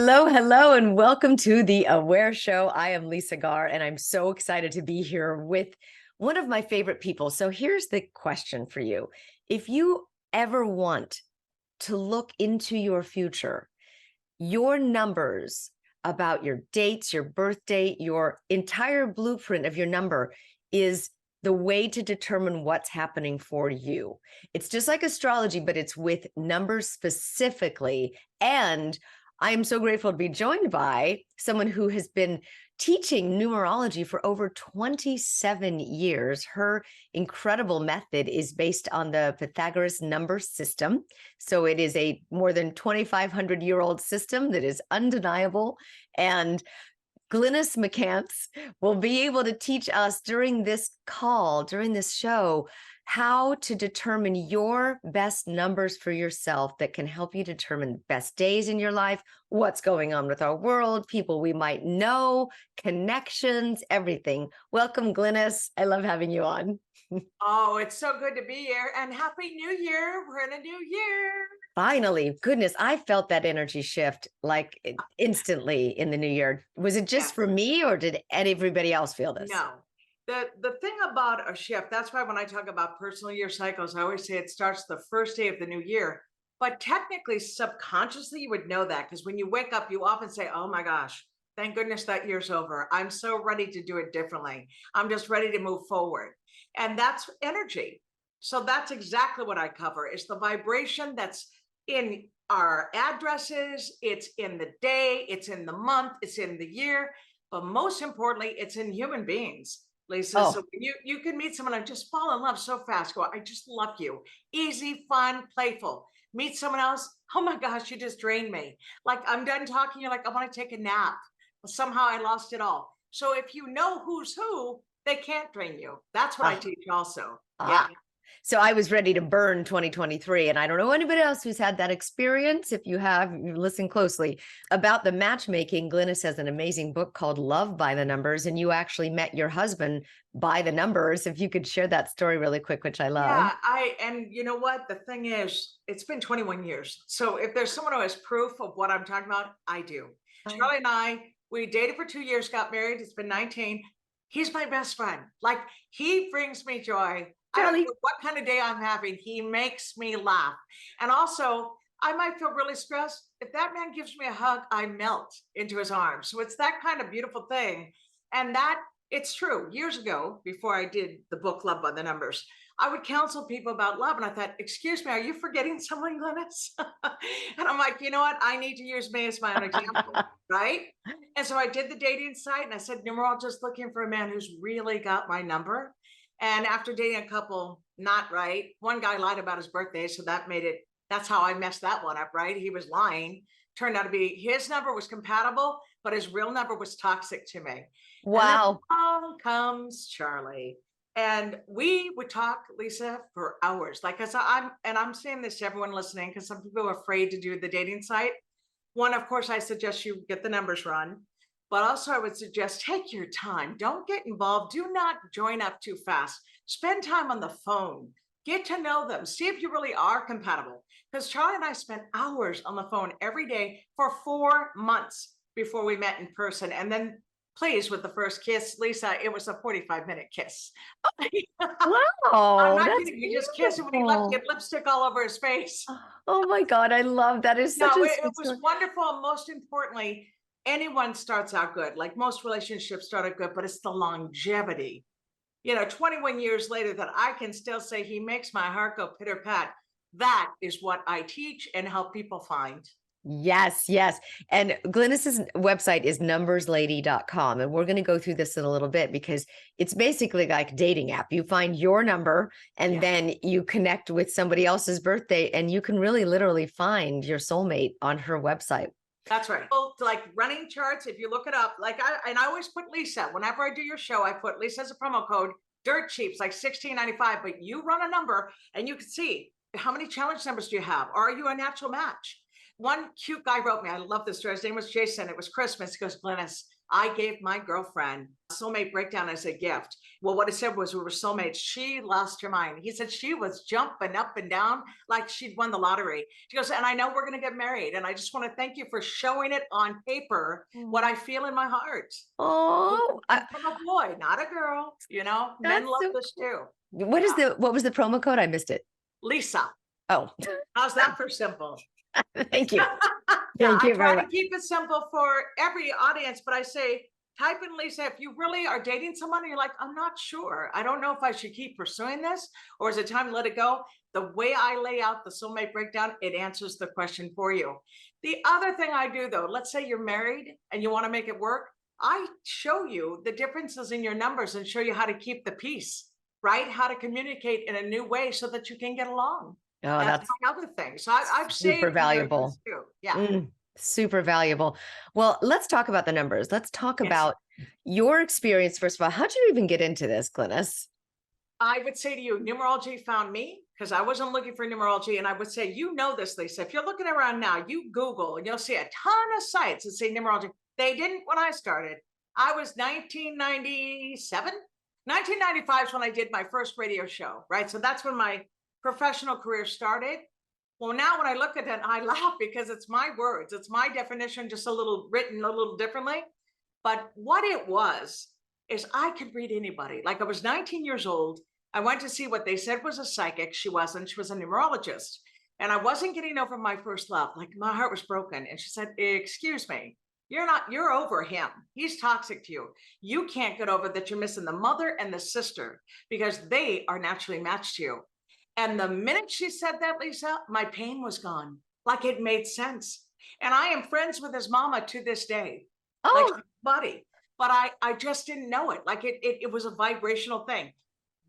Hello, hello, and welcome to the Aware Show. I am Lisa Garr, and I'm so excited to be here with one of my favorite people. So here's the question for you. If you ever want to look into your future, your numbers about your dates, your birth date, your entire blueprint of your number is the way to determine what's happening for you. It's just like astrology, but it's with numbers specifically. And I am so grateful to be joined by someone who has been teaching numerology for over 27 years. Her incredible method is based on the Pythagoras Number System. So it is a more than 2,500-year-old system that is undeniable. And Glynis McCants will be able to teach us during this call, during this show, how to determine your best numbers for yourself that can help you determine best days in your life, what's going on with our world, people we might know, connections, everything. Welcome, Glynis. I love having you on. Oh, it's so good to be here, and Happy New Year. We're in a new year. Finally, goodness, I felt that energy shift like instantly in the new year. Was it just Yes. for me, or did everybody else feel this? No. The thing about a shift, that's why when I talk about personal year cycles, I always say it starts the first day of the new year. But technically, subconsciously, you would know that because when you wake up, you often say, oh my gosh, thank goodness that year's over. I'm so ready to do it differently. I'm just ready to move forward. And that's energy. So that's exactly what I cover is the vibration that's in our addresses, it's in the day, it's in the month, it's in the year, but most importantly, it's in human beings, Lisa. So Oh, you can meet someone and just fall in love so fast. Go, I just love you. Easy, fun, playful. Meet someone else. Oh my gosh, you just drained me. Like I'm done talking. You're like, I want to take a nap. Well, somehow I lost it all. So if you know who's who, they can't drain you. That's what I ah, teach also. Yeah. ah. So I was ready to burn 2023, and I don't know anybody else who's had that experience. If you have, you listen closely. About the matchmaking, Glynis has an amazing book called Love by the Numbers, and you actually met your husband by the numbers. If you could share that story really quick, which I love. Yeah, and you know what? The thing is, it's been 21 years. So if there's someone who has proof of what I'm talking about, I do. Oh, Charlie and I, we dated for 2 years, got married. It's been 19. He's my best friend. Like he brings me joy. I don't Charlie. care what kind of day I'm having. He makes me laugh. And also, I might feel really stressed. If that man gives me a hug, I melt into his arms. So it's that kind of beautiful thing. And that it's true. Years ago, before I did the book Love by the Numbers, I would counsel people about love. And I thought, excuse me, are you forgetting someone, Glennis? And I'm like, you know what? I need to use me as my own example, right? And so I did the dating site and I said, numerologist looking for a man who's really got my number. And after dating a couple, not right. One guy lied about his birthday. So that made it, that's how I messed that one up, right? He was lying. Turned out to be his number was compatible, but his real number was toxic to me. And then Wow. along comes Charlie. And we would talk, Lisa, for hours. Like I said, I'm saying this to everyone listening because some people are afraid to do the dating site. One, of course, I suggest you get the numbers run, but also I would suggest take your time. Don't get involved. Do not join up too fast. Spend time on the phone. Get to know them. See if you really are compatible. Because Charlie and I spent hours on the phone every day for 4 months before we met in person. And then pleased with the first kiss, Lisa, it was a 45-minute kiss. I'm Wow, not that's kidding. You just kiss him when he left, he beautiful. had lipstick all over his face. Oh my God, I love that. Is such No, a it sweet was story. wonderful. And most importantly, anyone starts out good. Like most relationships start out good, but it's the longevity. 21 years later that I can still say he makes my heart go pitter pat. That is what I teach and help people find. Yes, yes. And Glynis's website is numberslady.com. And we're going to go through this in a little bit because it's basically like a dating app. You find your number and Yeah. then you connect with somebody else's birthday, and you can really literally find your soulmate on her website. That's right. Well, like running charts, if you look it up, I always put Lisa, whenever I do your show, I put Lisa as a promo code, dirt cheaps, like $16.95, but you run a number and you can see how many challenge numbers do you have? Are you a natural match? One cute guy wrote me, I love this story. His name was Jason. It was Christmas. He goes, Glennis, I gave my girlfriend soulmate breakdown as a gift. Well, what it said was we were soulmates. She lost her mind. He said she was jumping up and down like she'd won the lottery. She goes, and I know we're going to get married. And I just want to thank you for showing it on paper, what I feel in my heart. Oh, From a boy, not a girl, men that's love so this too. what was the promo code? I missed it. Lisa. Oh, How's that for simple? thank you. Yeah, Thank I you very try to much. keep it simple for every audience, but I say, type in Lisa if you really are dating someone and you're like, I'm not sure. I don't know if I should keep pursuing this or is it time to let it go? The way I lay out the soulmate breakdown, it answers the question for you. The other thing I do though, let's say you're married and you want to make it work. I show you the differences in your numbers and show you how to keep the peace, right? How to communicate in a new way so that you can get along. Oh, That's that's my other thing. So I've super saved valuable. marriages too. Yeah. Super valuable. Well, let's talk about the numbers. Let's talk Yes. about your experience. First of all, how'd you even get into this, Glynis? I would say to you, numerology found me because I wasn't looking for numerology. And I would say, this, Lisa, if you're looking around now, you Google and you'll see a ton of sites that say numerology. They didn't when I started. I was 1997. 1995 is when I did my first radio show, right? So that's when my professional career started. Well, now when I look at it, I laugh because it's my words, it's my definition, just written a little differently. But what it was is I could read anybody. Like I was 19 years old. I went to see what they said was a psychic. She wasn't. She was a numerologist. And I wasn't getting over my first love. Like my heart was broken. And she said, excuse me, you're over him. He's toxic to you. You can't get over that you're missing the mother and the sister because they are naturally matched to you. And the minute she said that, Lisa, my pain was gone. Like it made sense. And I am friends with his mama to this day. Like Oh, buddy. But I just didn't know it. Like it was a vibrational thing.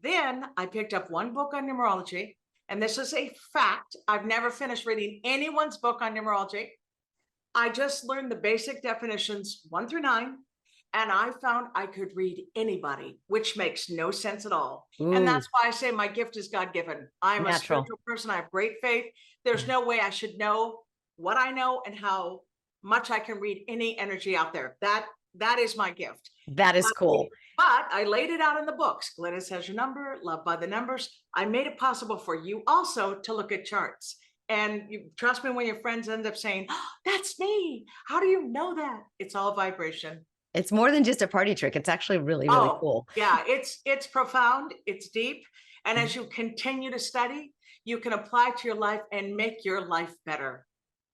Then I picked up one book on numerology. And this is a fact. I've never finished reading anyone's book on numerology. I just learned the basic definitions 1 through 9. And I found I could read anybody, which makes no sense at all. And that's why I say my gift is God-given. I'm a spiritual person. I have great faith. There's no way I should know what I know and how much I can read any energy out there. That is my gift. that is cool. But I laid it out in the books. Glynis has your number, love by the numbers. I made it possible for you also to look at charts. And you trust me when your friends end up saying, oh, that's me. How do you know that? It's all vibration. It's more than just a party trick. It's actually really, really cool. Yeah, it's profound. It's deep. And as you continue to study, you can apply to your life and make your life better.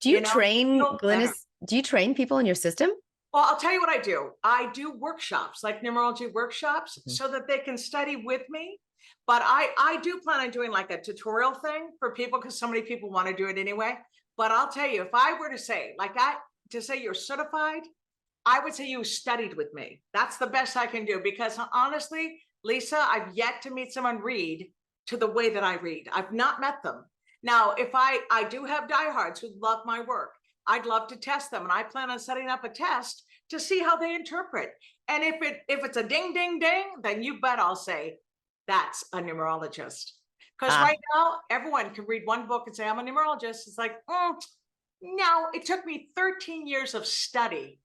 Do you train, Glynis? Do you train people in your system? Well, I'll tell you what I do. I do workshops, like numerology workshops, so that they can study with me. But I do plan on doing like a tutorial thing for people because so many people want to do it anyway. But I'll tell you, if I were to say, to say you're certified, I would say you studied with me. That's the best I can do because honestly, Lisa, I've yet to meet someone read to the way that I read. I've not met them. Now, if I do have diehards who love my work, I'd love to test them. And I plan on setting up a test to see how they interpret. And if it's a ding, ding, ding, then you bet I'll say, that's a numerologist. Because right now, everyone can read one book and say, I'm a numerologist. It's like, no, it took me 13 years of study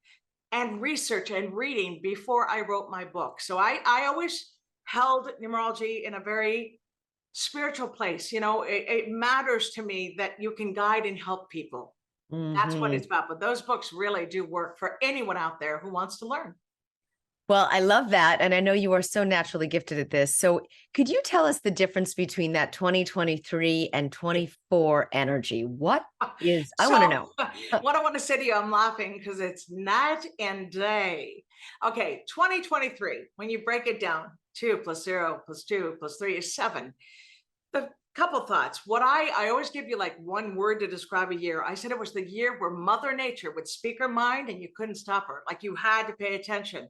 and research and reading before I wrote my book. So I always held numerology in a very spiritual place. It matters to me that you can guide and help people. That's what it's about. But those books really do work for anyone out there who wants to learn. Well, I love that. And I know you are so naturally gifted at this. So could you tell us the difference between that 2023 and 24 energy? What is, I want to know. What I want to say to you, I'm laughing because it's night and day. Okay, 2023, when you break it down, 2 + 0 + 2 + 3 is 7. The couple thoughts. What I always give you like one word to describe a year. I said it was the year where Mother Nature would speak her mind and you couldn't stop her. Like you had to pay attention.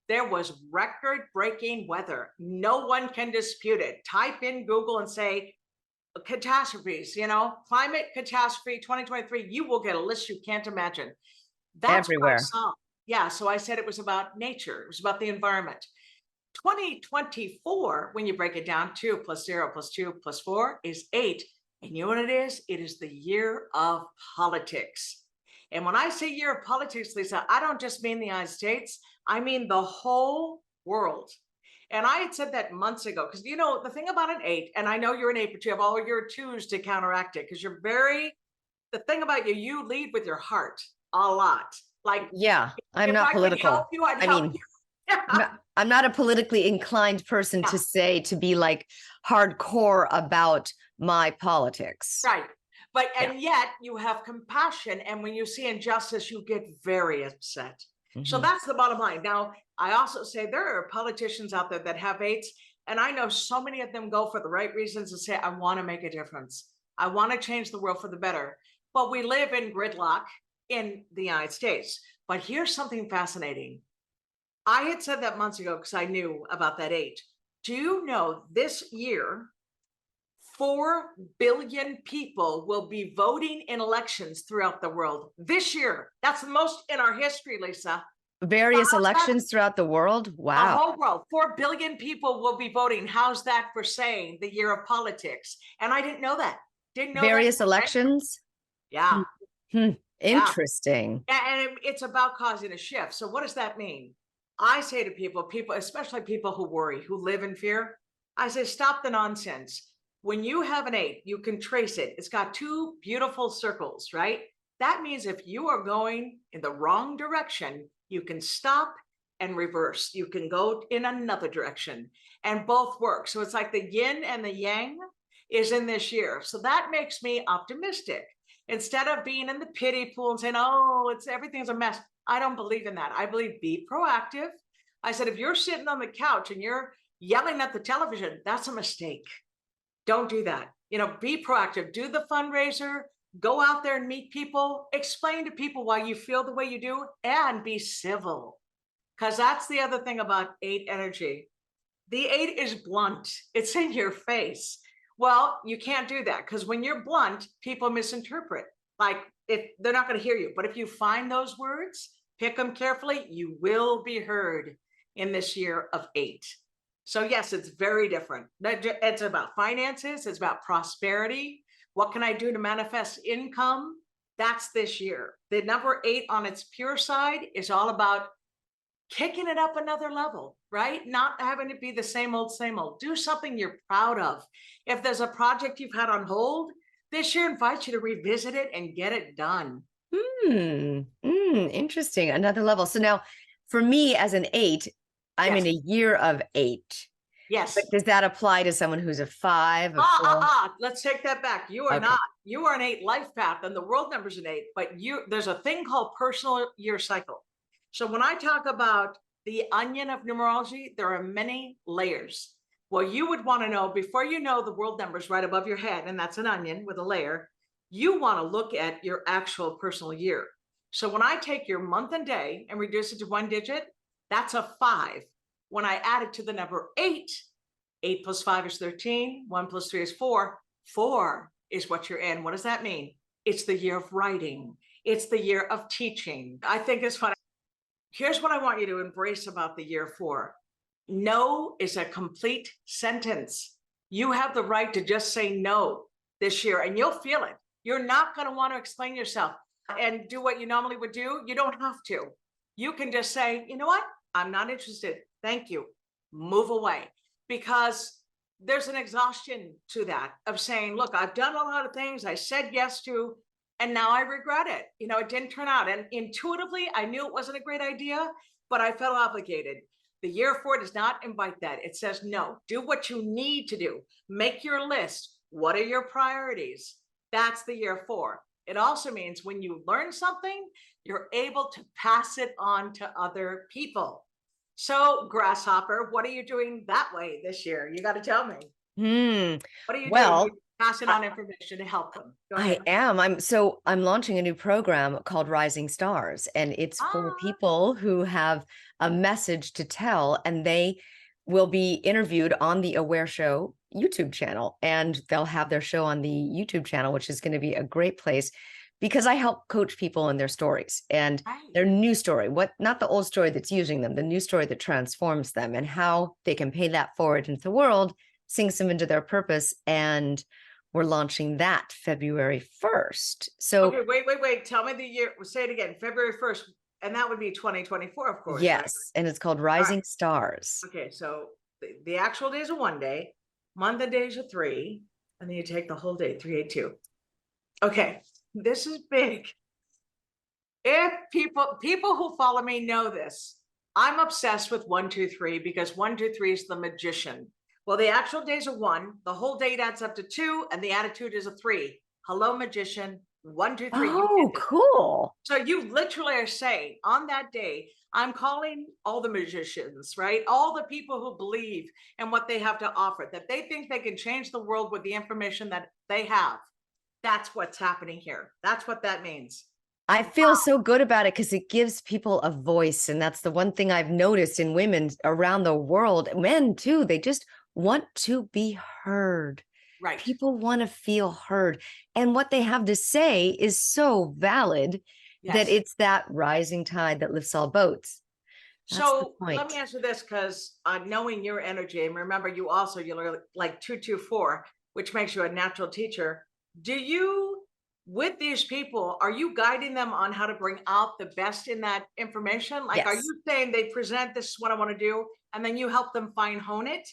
There was record-breaking weather. No one can dispute it. Type in Google and say catastrophes, climate catastrophe 2023. You will get a list you can't imagine. That's everywhere. What I saw. Yeah, so I said it was about nature. It was about the environment. 2024, when you break it down, 2 + 0 + 2 + 4 is 8. And you know what it is? It is the year of politics. And when I say year of politics, Lisa, I don't just mean the United States, I mean the whole world. And I had said that months ago, because you know, the thing about an 8, and I know you're an 8, but you have all your 2s to counteract it, because you're very, the thing about you, you lead with your heart a lot. Like, Yeah, I'm if not I could help political. you, I'd I help mean, you. Yeah. I'm not a politically inclined person Yeah. to say, to be like hardcore about my politics. Right. But, Yeah. and yet you have compassion. And when you see injustice, you get very upset. So Mhm. that's the bottom line. Now, I also say there are politicians out there that have 8s, and I know so many of them go for the right reasons and say, I want to make a difference. I want to change the world for the better. But we live in gridlock in the United States. But here's something fascinating. I had said that months ago because I knew about that 8. Do you know this year, 4 billion people will be voting in elections throughout the world this year? That's the most in our history, Lisa. Various elections throughout the world. The Wow. whole world, 4 billion people will be voting. How's that for saying the year of politics? And I didn't know that. Didn't know that. Various elections. Yeah. Hmm. Yeah. Interesting. And it's about causing a shift. So what does that mean? I say to people, especially people who worry, who live in fear, I say, stop the nonsense. When you have an 8, you can trace it. It's got 2 beautiful circles, right? That means if you are going in the wrong direction, you can stop and reverse. You can go in another direction, and both work. So it's like the yin and the yang is in this year. So that makes me optimistic. Instead of being in the pity pool and saying, oh, everything's a mess. I don't believe in that. I believe be proactive. I said, if you're sitting on the couch and you're yelling at the television, that's a mistake. Don't do that. You know, be proactive. Do the fundraiser. Go out there and meet people. Explain to people why you feel the way you do, and be civil. Because that's the other thing about 8 energy. The 8 is blunt. It's in your face. Well, you can't do that, because when you're blunt, people misinterpret. Like, if they're not going to hear you. But if you find those words, pick them carefully, you will be heard in this year of 8. So yes, it's very different. It's about finances. It's about prosperity. What can I do to manifest income? That's this year. The number 8 on its pure side is all about kicking it up another level, right? Not having it be the same old, same old. Do something you're proud of. If there's a project you've had on hold, this year invites you to revisit it and get it done. Interesting. Another level. So now for me as an 8, I'm Yes. in a year of 8. Yes. But does that apply to someone who's a 5? A 4? Let's take that back. You are Okay. not. You are an 8 life path, and the world number's an 8. But there's a thing called personal year cycle. So when I talk about the onion of numerology, there are many layers. Well, you would want to know, before you know the world numbers right above your head, and that's an onion with a layer, you want to look at your actual personal year. So when I take your month and day and reduce it to 1 digit, that's a 5. When I add it to the number 8, 8 plus 5 is 13. 1 plus 3 is 4. 4 is what you're in. What does that mean? It's the year of writing. It's the year of teaching. I think it's funny. Here's what I want you to embrace about the year 4. No is a complete sentence. You have the right to just say no this year, and you'll feel it. You're not going to want to explain yourself and do what you normally would do. You don't have to. You can just say, you know what? I'm not interested. Thank you. Move away. Because there's an exhaustion to that of saying, look, I've done a lot of things I said yes to, and now I regret it. You know, it didn't turn out. And intuitively, I knew it wasn't a great idea, but I felt obligated. The year 4 does not invite that. It says, no, do what you need to do. Make your list. What are your priorities? That's the year 4. It also means when you learn something, you're able to pass it on to other people. So, Grasshopper, what are you doing that way this year? You got to tell me. What are you doing? You're passing on information to help them. I am. I'm launching a new program called Rising Stars, and it's for people who have a message to tell, and they will be interviewed on the Aware Show YouTube channel, and they'll have their show on the YouTube channel, which is going to be a great place because I help coach people in their stories and their new story, not the old story that's using them, the new story that transforms them, and how they can pay that forward into the world, sinks them into their purpose, and we're launching that February 1st. So Okay, wait. Tell me the year. Say it again. February 1st. And that would be 2024, of course, right? yes, and it's called All right. Rising Stars. Okay, so the actual days are 1 day, month and days are 3, and then you take the whole day, 382. Okay, this is big. If people who follow me know this, I'm obsessed with 123 because 123 is the magician. Well, the actual days are 1, the whole date adds up to 2, and the attitude is a 3. Hello, magician. 123. Oh, cool. So you literally are saying on that day, I'm calling all the magicians, right? All the people who believe in what they have to offer, that they think they can change the world with the information that they have. That's what's happening here. That's what that means. I feel so good about it because it gives people a voice. And that's the one thing I've noticed in women around the world, men too, they just want to be heard. Right. People want to feel heard. And what they have to say is so valid that Yes. it's that rising tide that lifts all boats. That's the So let point. me answer this because knowing your energy, and remember, you're like 224, which makes you a natural teacher. Do you, with these people, are you guiding them on how to bring out the best in that information? Like, are Yes. you saying they present, this is what I want to do, and then you help them hone it?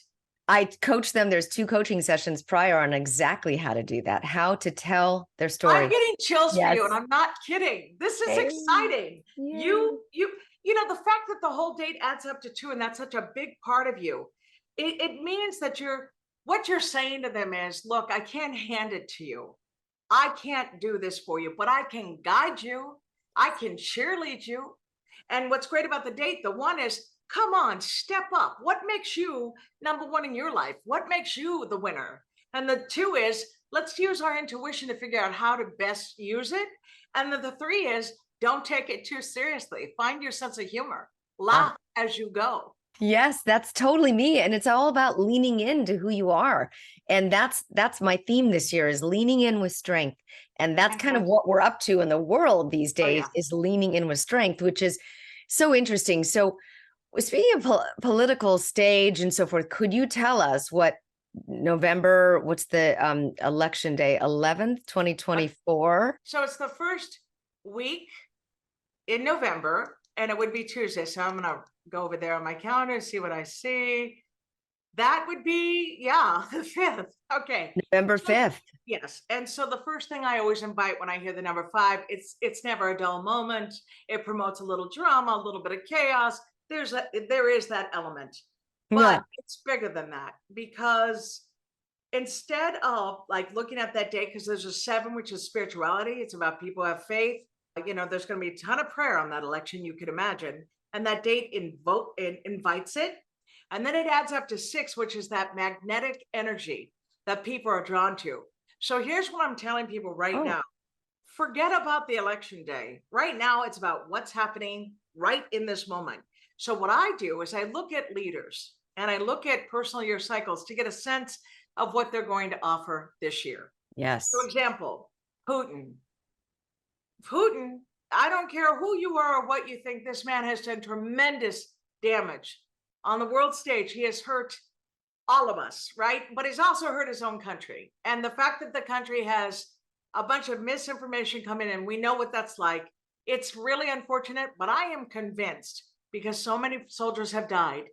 I coach them. There's 2 coaching sessions prior on exactly how to do that, how to tell their I'm story. getting chills for Yes. you, and I'm not kidding. This is Hey. exciting. Yeah. You know, the fact that the whole date adds up to 2, and that's such a big part of you, it means that what you're saying to them is, look, I can't hand it to you. I can't do this for you, but I can guide you. I can cheerlead you. And what's great about the date, the 1 is, come on, step up. What makes you number 1 in your life? What makes you the winner? And the 2 is, let's use our intuition to figure out how to best use it. And then the 3 is, don't take it too seriously. Find your sense of humor. Laugh as you go. Yes, that's totally me. And it's all about leaning into who you are. And that's my theme this year is leaning in with strength. And that's kind of what we're up to in the world these days is leaning in with strength, which is so interesting. So speaking of political stage and so forth, could you tell us what November, what's the election day, 11th, 2024? So it's the first week in November, and it would be Tuesday. So I'm going to go over there on my calendar and see what I see. That would be, the 5th. Okay. November 5th. Yes. And so the first thing I always invite when I hear the number 5, it's never a dull moment. It promotes a little drama, a little bit of chaos. There is that element, but it's bigger than that, because instead of like looking at that day, because there's a 7, which is spirituality. It's about people who have faith. You know, there's going to be a ton of prayer on that election, you could imagine. And that date invites it. And then it adds up to 6, which is that magnetic energy that people are drawn to. So here's what I'm telling people right now. Forget about the election day. Right now, it's about what's happening right in this moment. So what I do is I look at leaders and I look at personal year cycles to get a sense of what they're going to offer this year. Yes. For example, Putin, I don't care who you are or what you think, this man has done tremendous damage on the world stage. He has hurt all of us, right? But he's also hurt his own country. And the fact that the country has a bunch of misinformation coming in, we know what that's like. It's really unfortunate, but I am convinced, because so many soldiers have died,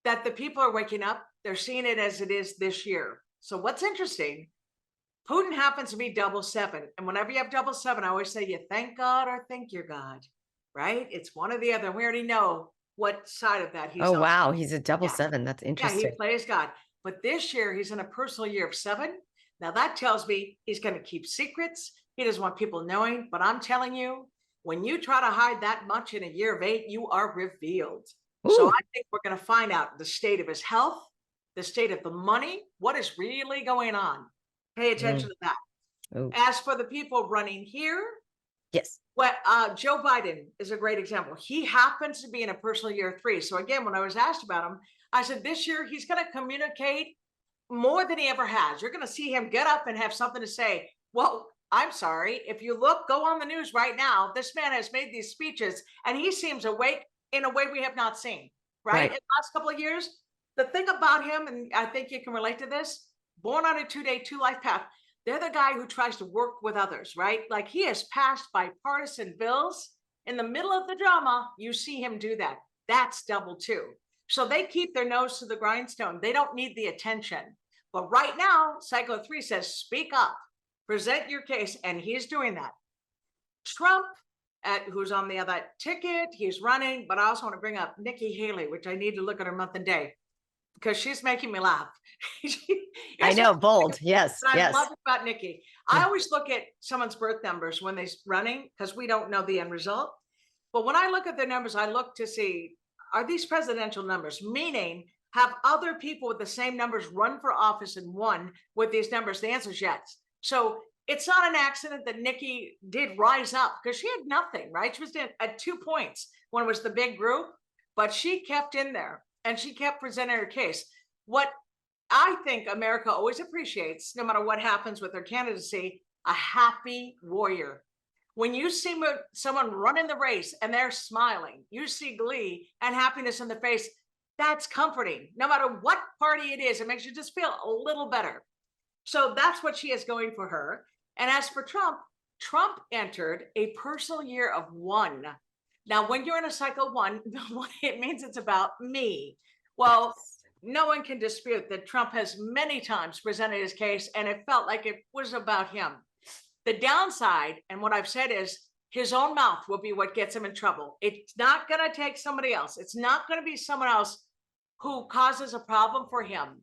that the people are waking up. They're seeing it as it is this year. So what's interesting, Putin happens to be 7. And whenever you have 7, I always say you thank God or thank your God, right? It's one or the other. We already know what side of that he's on. Wow. He's a 7. That's interesting. Yeah, he plays God. But this year he's in a personal year of 7. Now that tells me he's going to keep secrets. He doesn't want people knowing, but I'm telling you, when you try to hide that much in a year of 8, you are revealed. Ooh. So I think we're going to find out the state of his health, the state of the money, what is really going on. Pay attention to that. Ooh. As for the people running here, yes. Well, Joe Biden is a great example. He happens to be in a personal year 3. So again, when I was asked about him, I said, this year he's going to communicate more than he ever has. You're going to see him get up and have something to say. Well, I'm sorry. If you look, go on the news right now. This man has made these speeches and he seems awake in a way we have not seen, right? In the last couple of years, the thing about him, and I think you can relate to this, born on a 2-day, 2-life path. They're the guy who tries to work with others, right? Like he has passed bipartisan bills. In the middle of the drama, you see him do that. That's double two. So they keep their nose to the grindstone. They don't need the attention. But right now, Cycle 3 says, speak up, present your case, and he's doing that. Trump, who's on the other ticket, he's running, but I also want to bring up Nikki Haley, which I need to look at her month and day because she's making me laugh. I know, bold. Yes, I yes. love it about Nikki. I always look at someone's birth numbers when they're running because we don't know the end result. But when I look at their numbers, I look to see, are these presidential numbers? Meaning, have other people with the same numbers run for office and won with these numbers? The answer is yes. So it's not an accident that Nikki did rise up because she had nothing, right? She was at 2 points when it was the big group, but she kept in there and she kept presenting her case. What I think America always appreciates, no matter what happens with their candidacy, a happy warrior. When you see someone run in the race and they're smiling, you see glee and happiness in the face, that's comforting. No matter what party it is, it makes you just feel a little better. So that's what she is going for her. And as for Trump, Trump entered a personal year of 1. Now, when you're in a cycle 1, it means it's about me. Well, no one can dispute that Trump has many times presented his case, and it felt like it was about him. The downside, and what I've said is, his own mouth will be what gets him in trouble. It's not going to take somebody else. It's not going to be someone else who causes a problem for him.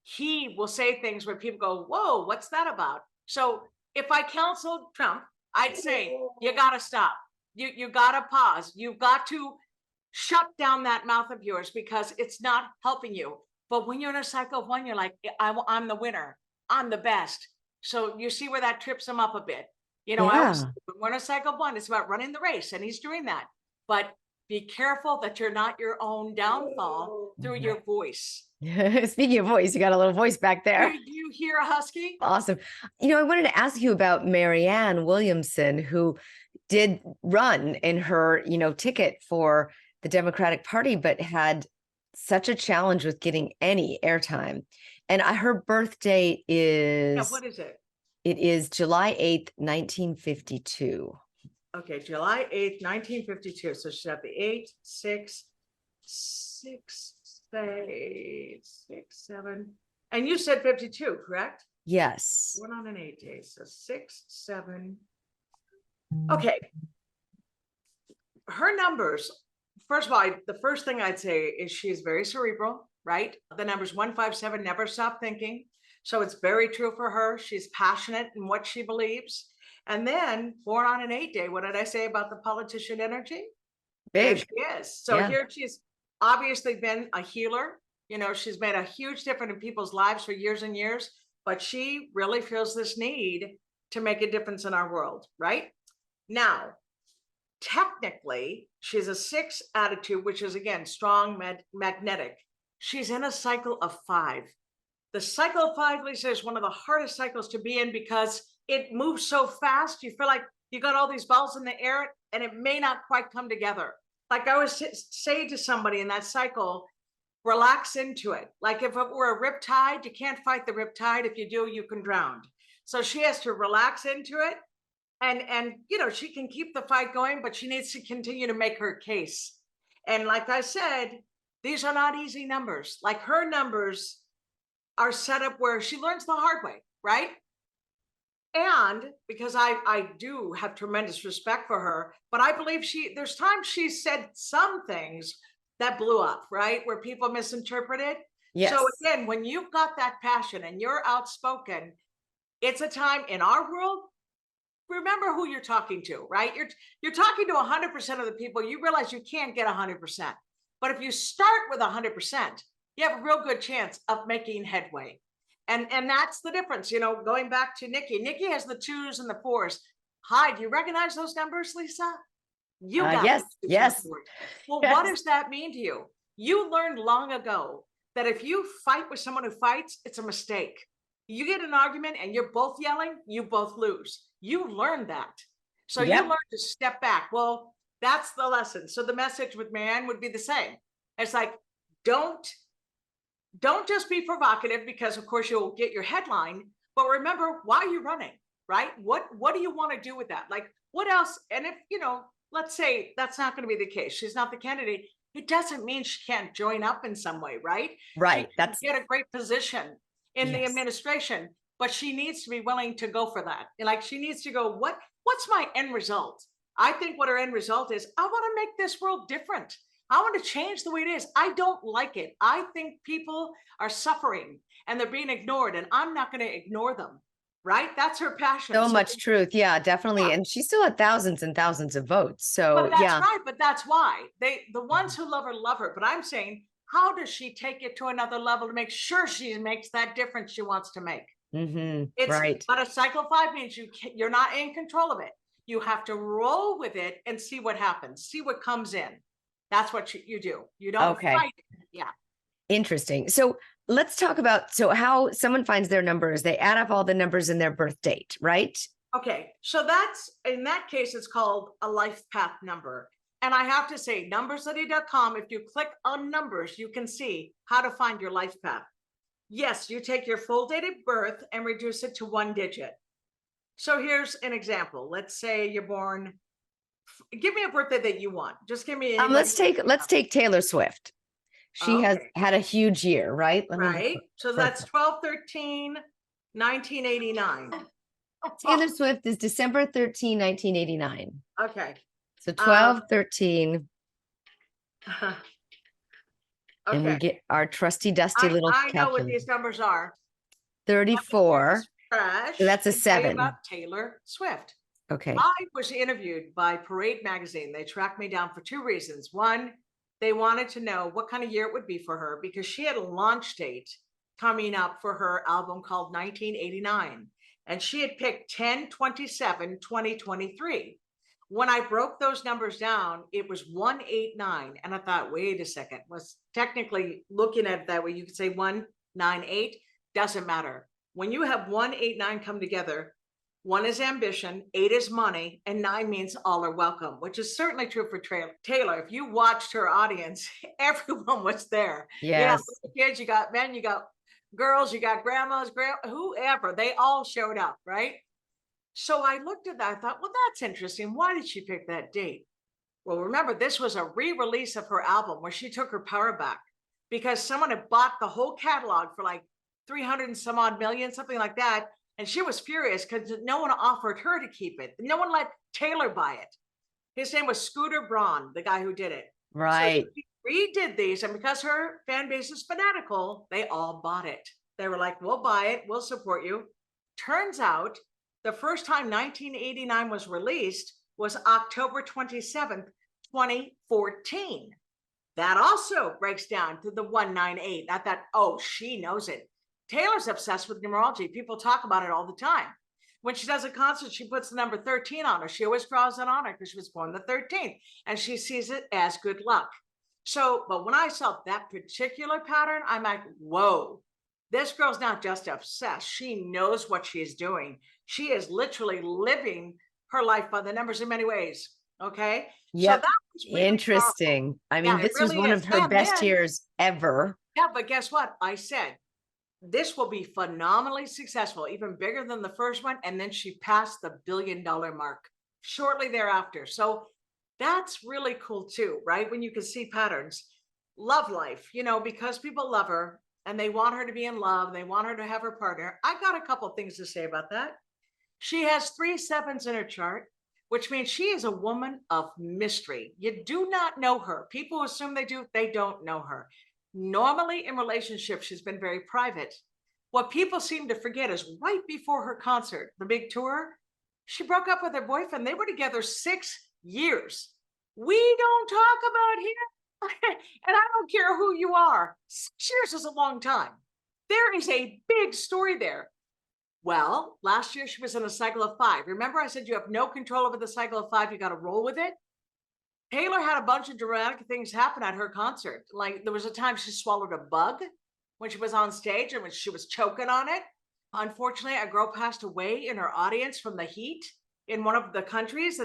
He will say things where people go, whoa, what's that about? So if I counseled Trump, I'd say, you got to stop. You got to pause. You've got to shut down that mouth of yours because it's not helping you. But when you're in a cycle of 1, you're like, I'm the winner. I'm the best. So you see where that trips him up a bit. You know, I always, when we're in a cycle of 1, it's about running the race, and he's doing that. But be careful that you're not your own downfall through your voice. Speaking of voice, you got a little voice back there. Do you hear a husky? Awesome. You know, I wanted to ask you about Marianne Williamson, who did run in her, ticket for the Democratic Party, but had such a challenge with getting any airtime. And her birth date is... what is it? It is July 8th, 1952. Okay, July 8th, 1952. So she's at the 8, 6, 6, 7. And you said 52, correct? Yes. 1 on an 8 day. So 6, 7. Okay. Her numbers, first of all, the first thing I'd say is she's very cerebral, right? The numbers 1, 5, 7, never stop thinking. So it's very true for her. She's passionate in what she believes. And then born on an 8 day, what did I say about the politician energy? Big. There she is. So here she's obviously been a healer. You know, she's made a huge difference in people's lives for years and years, but she really feels this need to make a difference in our world, right? Now, technically, she's a 6 attitude, which is, again, strong, magnetic. She's in a cycle of 5. The cycle of 5, Lisa, is one of the hardest cycles to be in because it moves so fast. You feel like you got all these balls in the air and it may not quite come together. Like I always say to somebody in that cycle, relax into it. Like if it were a riptide, you can't fight the riptide. If you do, you can drown. So she has to relax into it. And you know, she can keep the fight going, but she needs to continue to make her case. And like I said, these are not easy numbers. Like her numbers are set up where she learns the hard way, right? And because I do have tremendous respect for her, but I believe there's times she said some things that blew up, right? Where people misinterpreted. Yes. So again, when you've got that passion and you're outspoken, it's a time in our world, remember who you're talking to, right? You're talking to 100% of the people. You realize you can't get 100%. But if you start with 100%, you have a real good chance of making headway. And that's the difference, you know, going back to Nikki. Nikki has the 2s and the 4s. Hi, do you recognize those numbers, Lisa? You got yes. Well, what does that mean to you? You learned long ago that if you fight with someone who fights, it's a mistake. You get an argument and you're both yelling, you both lose. You learned that. So you learn to step back. Well, that's the lesson. So the message with Marianne would be the same. It's like, don't just be provocative because of course you'll get your headline, But remember, why are you running? Right? What do you want to do with that? Like, what else? And if, let's say that's not going to be the case, she's not the candidate, it doesn't mean she can't join up in some way, right? She Right. can get a great position in the Yes. administration, but she needs to be willing to go for that. Like, she needs to go, what's my end result? I think what her end result is, I want to make this world different. I want to change the way it is. I don't like it. I think people are suffering and they're being ignored, and I'm not going to ignore them. Right? That's her passion. So So, much truth. Yeah, definitely. yeah, And she still had thousands and thousands of votes. but So that's yeah. right. But that's why the ones who love her. But I'm saying, how does she take it to another level to make sure she makes that difference she wants to make? It's Right. but a cycle of 5 means you're not in control of it. You have to roll with it and see what happens, see what comes in. That's what you do. You don't Okay. fight it. Yeah. Interesting. So let's talk about how someone finds their numbers. They add up all the numbers in their birth date, right? Okay. So that's, in that case, it's called a life path number. And I have to say, numberstudy.com, if you click on numbers, you can see how to find your life path. Yes, you take your full date of birth and reduce it to 1 digit. So here's an example. Let's say you're born. Give me a birthday that you want. Just give me anybody. Let's take Taylor Swift. She has Okay. had a huge year, right? Let me Right. So that's 12/13, 1989. Taylor Swift is December 13, 1989. Okay. So 12/13, and we Okay. get our trusty dusty little I know what calculator. these numbers are. 34. Trash. So that's a and tell you 7. about Taylor Swift. Okay. I was interviewed by Parade Magazine. They tracked me down for 2 reasons. One, they wanted to know what kind of year it would be for her, because she had a launch date coming up for her album called 1989. And she had picked 10/27/2023. When I broke those numbers down, it was 189. And I thought, wait a second, was technically looking at it that way, you could say 198, doesn't matter. When you have 189 come together, 1 is ambition, 8 is money, and 9 means all are welcome, which is certainly true for Taylor. If you watched her audience, everyone was there. Yes. Kids, you got men, you got girls, you got grandmas, whoever, they all showed up, right? So I looked at that, I thought, well, that's interesting. Why did she pick that date? Well, remember, this was a re-release of her album where she took her power back because someone had bought the whole catalog for like 300 and some odd million, something like that. And she was furious because no one offered her to keep it. No one let Taylor buy it. His name was Scooter Braun, the guy who did it. Right. So she redid these, and because her fan base is fanatical, they all bought it. They were like, we'll buy it, we'll support you. Turns out the first time 1989 was released was October 27th, 2014. That also breaks down to the 198. I thought, oh, she knows it. Taylor's obsessed with numerology. People talk about it all the time. When she does a concert, she puts the number 13 on her. She always draws it on her because she was born the 13th, and she sees it as good luck. So, but when I saw that particular pattern, I'm like, whoa, this girl's not just obsessed. She knows what she's doing. She is literally living her life by the numbers in many ways. Okay. Yep. So that was really interesting. powerful. I mean, this was one of her best years ever. Yeah, but guess what? I said, this will be phenomenally successful, even bigger than the first one. And then she passed the $1 billion mark shortly thereafter. So that's really cool too, right? When you can see patterns. Love life, because people love her and they want her to be in love. They want her to have her partner. I got a couple things to say about that. She has 3 sevens in her chart, which means she is a woman of mystery. You do not know her. People assume they do. They don't know her. Normally in relationships, she's been very private. What people seem to forget is right before her concert, the big tour, she broke up with her boyfriend. They were together 6 years. We don't talk about him. And I don't care who you are. 6 years is a long time. There is a big story there. Well, last year she was in a cycle of 5. Remember I said you have no control over the cycle of 5. You got to roll with it. Taylor had a bunch of dramatic things happen at her concert. Like there was a time she swallowed a bug when she was on stage and when she was choking on it. Unfortunately, a girl passed away in her audience from the heat in one of the countries.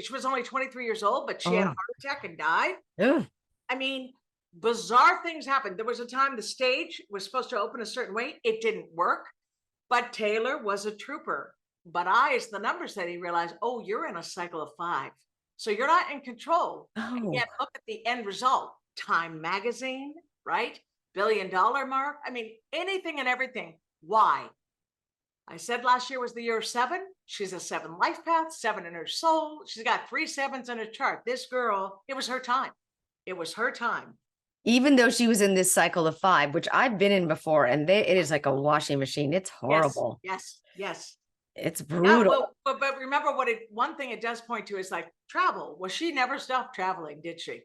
She was only 23 years old, but she had a heart attack and died. Ugh. I mean, bizarre things happened. There was a time the stage was supposed to open a certain way. It didn't work. But Taylor was a trooper. But I, as the number said, he realized, oh, you're in a cycle of 5. So you're not in control. And Oh, yet look at the end result. Time magazine, right? $1 billion mark. I mean, anything and everything. Why? I said last year was the year of 7. She's a 7 life path, 7 in her soul. She's got 3 sevens in her chart. This girl, it was her time. It was her time. even though she was in this cycle of 5, which I've been in before, and it is like a washing machine. It's Yes, horrible. yes, yes. It's Yeah, brutal. well, but remember one thing it does point to is like travel. Well, she never stopped traveling, did she?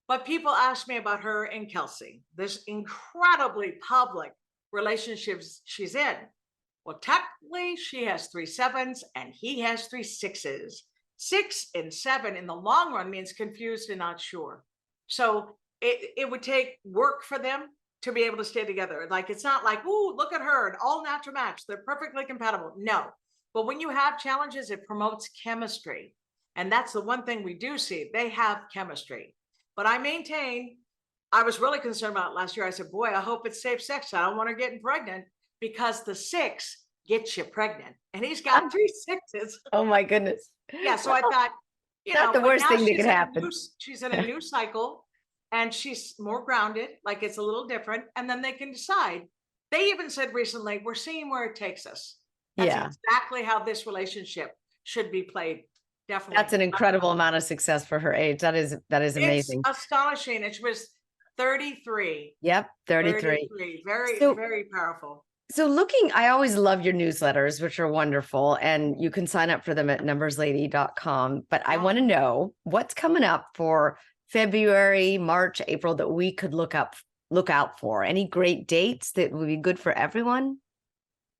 But people ask me about her and Kelsey, this incredibly public relationships she's in. Well, technically, she has 3 sevens and he has 3 sixes. 6 and 7 in the long run means confused and not sure. So it would take work for them to be able to stay together. Like, it's not like, ooh, look at her, an all natural match. They're perfectly compatible. No. But when you have challenges, it promotes chemistry. And that's the one thing we do see. They have chemistry. But I maintain, I was really concerned about it last year. I said, boy, I hope it's safe sex. I don't want her getting pregnant, because the 6 gets you pregnant. And he's got 3 sixes. Oh my goodness. Yeah. So I thought, Not the but worst now thing that could happen. she's in a new cycle, and she's more grounded, like it's a little different. And then they can decide. They even said recently, we're seeing where it takes us. That's Yeah. exactly how this relationship should be played. Definitely. That's an incredible amount of success for her age. That is amazing. It's astonishing. And she was 33. Yep, 33. Very, So, very powerful. I always love your newsletters, which are wonderful, and you can sign up for them at numberslady.com. But I want to know what's coming up for February, March, April that we could look out for. Any great dates that would be good for everyone?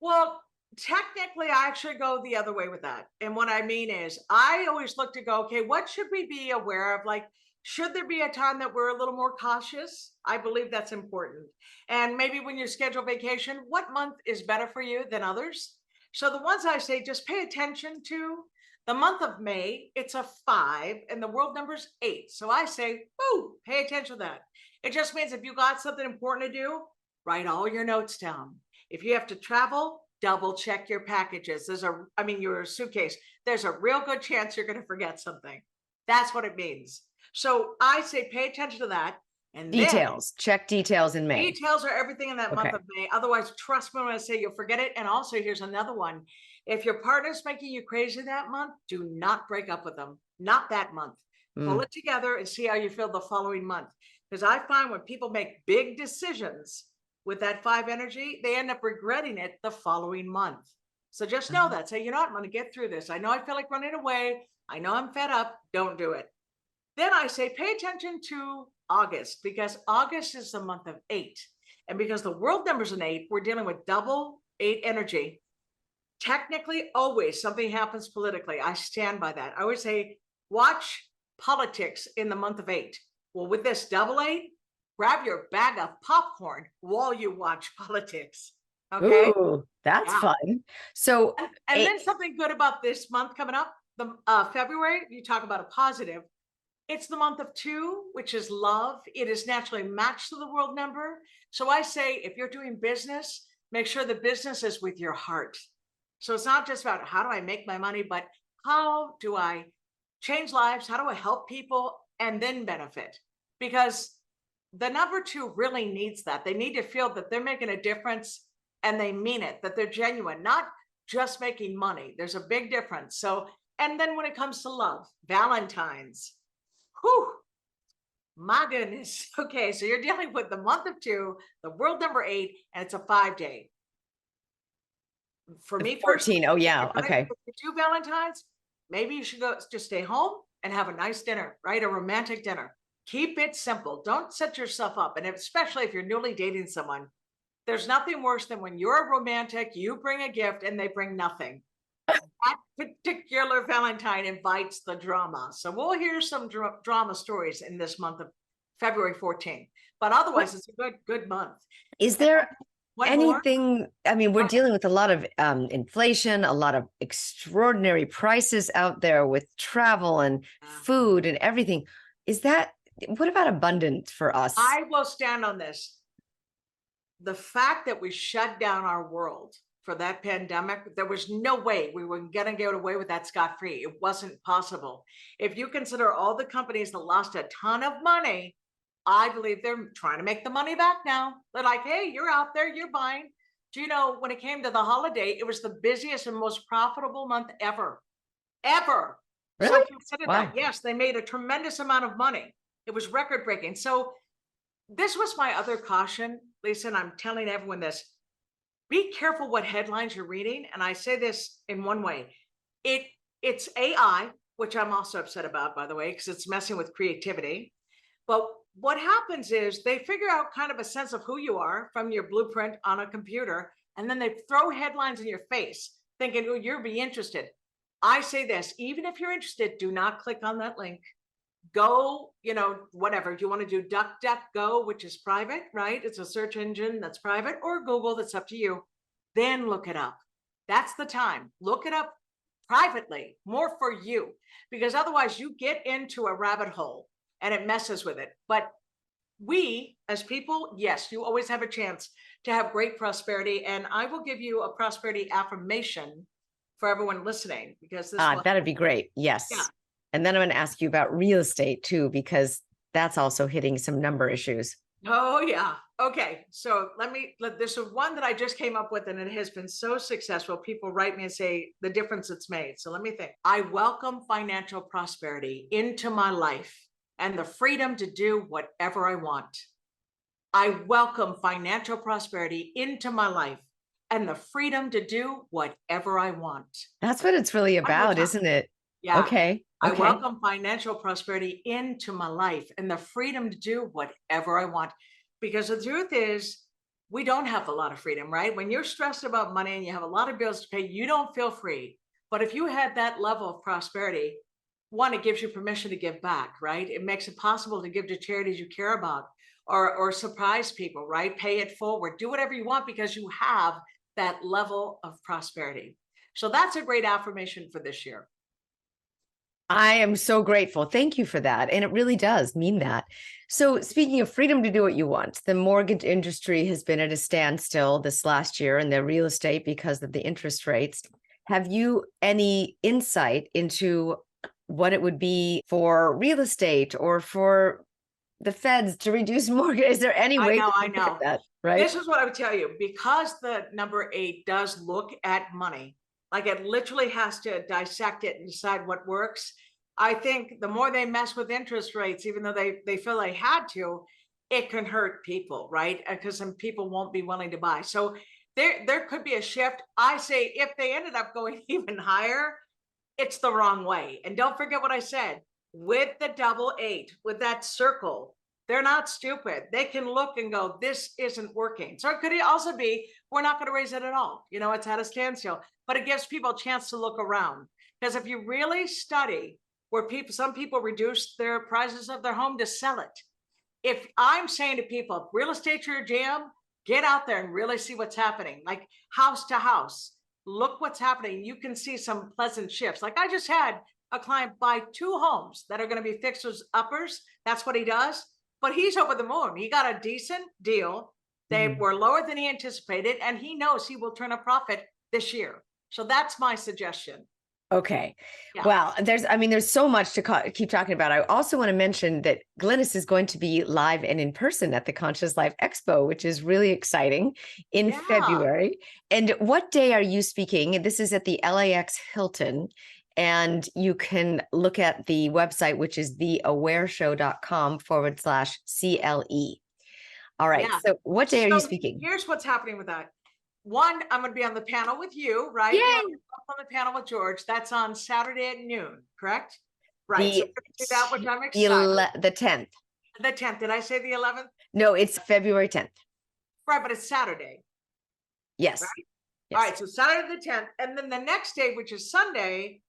Well, technically, I actually go the other way with that. And what I mean is, I always look to go, okay, what should we be aware of? Like, should there be a time that we're a little more cautious? I believe that's important. And maybe when you schedule vacation, what month is better for you than others? So the ones I say, just pay attention to. The month of May, it's a 5 and the world number's 8. So I say, oh, pay attention to that. It just means if you got something important to do, write all your notes down. If you have to travel, double check your packages. Your suitcase. There's a real good chance you're going to forget something. That's what it means. So I say, pay attention to that. And details, check details in May. Details are everything in that month of May. Otherwise, trust me when I say you'll forget it. And also, here's another one. If your partner's making you crazy that month, do not break up with them. Not that month. Pull it together and see how you feel the following month. Because I find when people make big decisions with that 5 energy, they end up regretting it the following month. So just know that. Say, you know what? I'm going to get through this. I know I feel like running away. I know I'm fed up. Don't do it. Then I say, pay attention to August, because August is the month of 8. And because the world number's an 8, we're dealing with double 8 energy. Technically, always something happens politically. I stand by that. I always say, watch politics in the month of 8. Well, with this double 8, grab your bag of popcorn while you watch politics. Okay. Ooh, that's fun. So, and then something good about this month coming up, the February, you talk about a positive. It's the month of 2, which is love. It is naturally matched to the world number. So I say, if you're doing business, make sure the business is with your heart. So it's not just about how do I make my money, but how do I change lives? How do I help people and then benefit? Because the number 2 really needs that. They need to feel that they're making a difference and they mean it, that they're genuine, not just making money. There's a big difference. So, and then when it comes to love, Valentine's, whew, my goodness. Okay, so you're dealing with the month of 2, the world number 8, and it's a 5-day. For me, 14. Oh, yeah. Okay. If you do Valentine's, maybe you should just stay home and have a nice dinner, right? A romantic dinner. Keep it simple. Don't set yourself up. And especially if you're newly dating someone, there's nothing worse than when you're a romantic, you bring a gift and they bring nothing. That particular Valentine invites the drama. So we'll hear some drama stories in this month of February 14th. But otherwise, it's a good month. Is there anything? I mean, we're dealing with a lot of inflation, a lot of extraordinary prices out there with travel and food and everything. What about abundance for us? I will stand on this. The fact that we shut down our world for that pandemic, there was no way we were going to get away with that scot-free. It wasn't possible. If you consider all the companies that lost a ton of money, I believe they're trying to make the money back now. They're like, hey, you're out there, you're buying. Do you know, when it came to the holiday, it was the busiest and most profitable month ever, ever. So Really? consider that. Wow. Yes, they made a tremendous amount of money. It was record breaking. So this was my other caution, Lisa, and I'm telling everyone this. Be careful what headlines you're reading. And I say this in one way. It's AI, which I'm also upset about, by the way, because it's messing with creativity. But what happens is they figure out kind of a sense of who you are from your blueprint on a computer, and then they throw headlines in your face thinking, oh, you'll be interested. I say this, even if you're interested, do not click on that link. Go, whatever. You want to do DuckDuckGo, which is private, right? It's a search engine that's private, or Google, that's up to you. Then look it up. That's the time. Look it up privately, more for you, because otherwise you get into a rabbit hole and it messes with it. But we as people, yes, you always have a chance to have great prosperity. And I will give you a prosperity affirmation for everyone listening, because this will, That'd be great. Yes. Yeah. And then I'm going to ask you about real estate too, because that's also hitting some number issues. Oh yeah. Okay. So this is one that I just came up with, and it has been so successful. People write me and say the difference it's made. So let me think. I welcome financial prosperity into my life and the freedom to do whatever I want. I welcome financial prosperity into my life and the freedom to do whatever I want. That's what it's really about, isn't it? Yeah. Okay. I welcome financial prosperity into my life and the freedom to do whatever I want. Because the truth is, we don't have a lot of freedom, right? When you're stressed about money and you have a lot of bills to pay, you don't feel free. But if you had that level of prosperity, one, it gives you permission to give back, right? It makes it possible to give to charities you care about, or surprise people, right? Pay it forward, do whatever you want, because you have that level of prosperity. So that's a great affirmation for this year. I am so grateful. Thank you for that. And it really does mean that. So speaking of freedom to do what you want, the mortgage industry has been at a standstill this last year, and the real estate because of the interest rates. Have you any insight into what it would be for real estate or for the feds to reduce mortgage? Is there any way I know. that, right? This is what I would tell you, because the number 8 does look at money, like it literally has to dissect it and decide what works. I think the more they mess with interest rates, even though they feel they had to, it can hurt people, right? Because some people won't be willing to buy. So there could be a shift. I say if they ended up going even higher, it's the wrong way. And don't forget what I said, with the double 8, with that circle, they're not stupid. They can look and go, this isn't working. So it could also be, we're not going to raise it at all. It's at a standstill, but it gives people a chance to look around. Because if you really study where some people reduce their prices of their home to sell it. If I'm saying to people, real estate's your jam, get out there and really see what's happening, like house to house. Look what's happening. You can see some pleasant shifts. Like I just had a client buy 2 homes that are going to be fixers uppers. That's what he does. But he's over the moon. He got a decent deal. They were lower than he anticipated, and he knows he will turn a profit this year. So that's my suggestion. Okay. Yeah. Well, there's so much to keep talking about. I also want to mention that Glynis is going to be live and in person at the Conscious Life Expo, which is really exciting, in February. And what day are you speaking? This is at the LAX Hilton. And you can look at the website, which is theawareshow.com/CLE. All right. Yeah. So what day are you speaking? Here's what's happening with that. One, I'm going to be on the panel with you, right? Yay! On the panel with George. That's on Saturday at noon, correct? Right. So do that, which I'm excited. The 10th. The 10th. Did I say the 11th? No, it's February 10th. Right, but it's Saturday. Yes. Right? Yes. All right. So Saturday the 10th. And then the next day, which is Sunday,